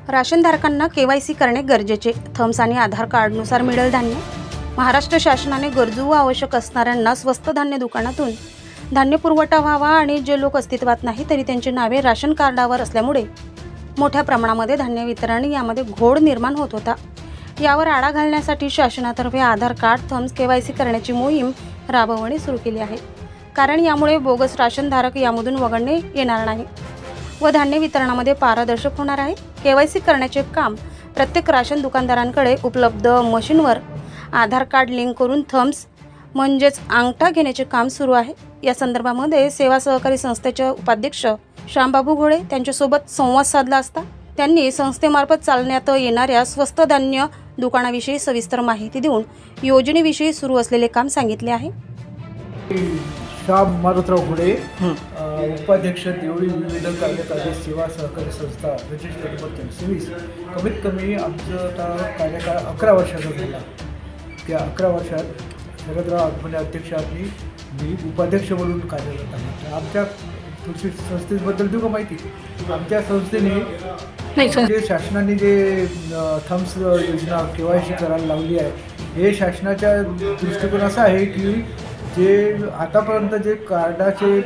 राशनधारकांना KYC करणे गरजेचे। Thums आणि आधार कार्डनुसार मिळेल धान्य। महाराष्ट्र शासनाने गरजू व आवश्यक असणाऱ्यांना स्वस्त धान्य दुकानातून धान्य पुरवठा व्हावा आणि जे लोक अस्तित्वात नाही तरी त्यांची नावे राशन कार्डावर असल्यामुळे मोठ्या प्रमाणामध्ये धान्य वितरण यामध्ये घोळ निर्माण होत होता। यावर आळा घालण्यासाठी शासनातर्फे आधार कार्ड थम्स केवायसी करण्याची मोहीम राबवणे सुरू केली आहे। कारण यामुळे बोगस राशनधारक यामधून वगळणे येणार नाही व धान्य वितरणामध्ये पारदर्शक होणार आहे। केवायसी करण्याचे काम प्रत्येक राशन दुकानदारांकडे उपलब्ध मशीनवर आधार कार्ड लिंक करून थम्स म्हणजेच अंगठा घेण्याचे काम सुरू आहे। या संदर्भामध्ये सेवा सहकारी संस्थेचे उपाध्यक्ष श्यामबाबू घोळे त्यांच्यासोबत संवाद साधला असता त्यांनी संस्थेमार्फत चालण्यात येणाऱ्या स्वस्त धान्य दुकानाविषयी सविस्तर माहिती देऊन योजनेविषयी सुरू असलेले काम सांगितले आहे। श्याम मारुतराव घोळे, उपाध्यक्ष देवळी विविध कार्यकारी सेवा सहकारी संस्था रजिस्टर्ड नंबर 23। कमीत कमी आमचं कार्यकाळ 11 वर्षाचा झाला। त्या 11 वर्षात शरदराव आगमने अध्यक्षांनी मी उपाध्यक्ष म्हणून कार्यरत आहे। आमच्या संस्थेबद्दल देऊ का माहिती? आमच्या संस्थेने शासनाने जे थम्स योजना केवायसी करायला लावली आहे, हे शासनाच्या दृष्टिकोन असा आहे की जे आतापर्यंत जे कार्डाचे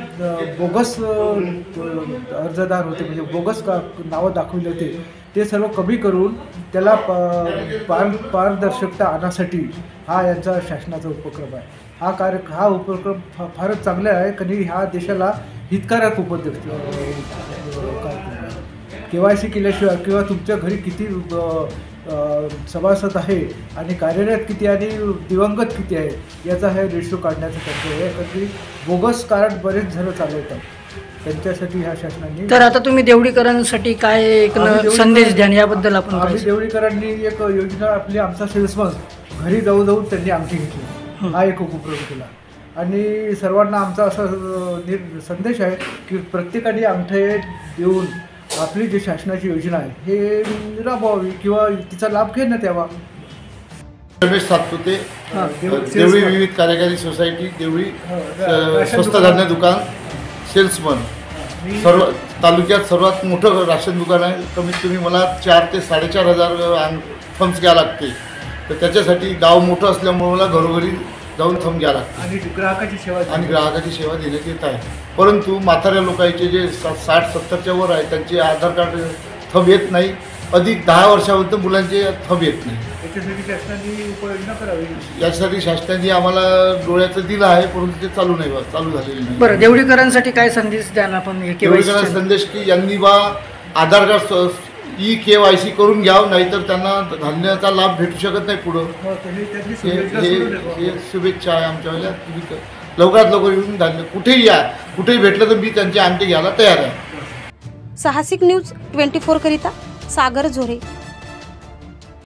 बोगस अर्जदार होते म्हणजे बोगस नावं दाखवले होते ते सर्व कमी करून त्याला पारदर्शकता आणण्यासाठी हा यांचा शासनाचा उपक्रम आहे। हा उपक्रम फारच चांगला आहे कारण ह्या देशाला हितकारक उपक्रम केवायसी केल्याशिवाय किंवा तुमच्या घरी किती सभासद आहे आणि कार्यरत किती आणि दिवंगत किती आहे याचा हे रेशो काढण्याचं कर्तव्य आहे। कारण बोगस कार्ड बरेच जण चालवतात त्यांच्यासाठी ह्या शासनाने। तर आता तुम्ही देवळीकरांसाठी काय एक संदेश द्या याबद्दल? आपण देवळीकरांनी एक योजना आपली आमचा सेल्समन घरी जाऊन त्यांनी अंगठी घेतली, हा एक उपक्रम केला आणि सर्वांना आमचा असा संदेश आहे की प्रत्येकाने अंगठे देऊन आपली जी शासनाची योजना आहे हे राबवावी किंवा तिचा लाभ घेण्यात यावा। रमेश सातपुते, देवळी विविध कार्यकारी सोसायटी, देवळी स्वस्त धान्य दुकान सेल्समन। सर्व तालुक्यात सर्वात मोठं राशन दुकान आहे। कमीत कमी मला 4 ते 4.5 थम्स घ्यावं लागते। तर त्याच्यासाठी गाव मोठं असल्यामुळे मला घरोघरी जाऊन थंब घ्यावं लागते आणि ग्राहकाची सेवा देण्यात येत आहे। परंतु म्हाताऱ्या लोकांचे जे 60-70च्या वर आहे त्यांचे आधार कार्ड थंब येत नाही, अधिक 10 वर्षापर्यंत मुलांचे थंब येत नाही। याच्यासाठी शासनाने उपाययोजना करावी। यासाठी शासनाने आम्हाला डोळ्याचं दिलं आहे परंतु ते चालू झालेलं नाही। बरं, देवळीकरांसाठी काय संदेश द्याल आपण? देवळीकरांचा संदेश की यांनी आधार कार्ड केवायसी करून घ्यावं, नाहीतर त्यांना धान्याचा लाभ भेटू शकत नाही पुढं। हे शुभेच्छा आहे आमच्या वेळेला। लवकरात लवकर येऊन धान्य कुठेही भेटलं तर मी त्यांचे अंगठे घ्यायला तयार आहे। साहसिक न्यूज 24 करिता सागर झोरे।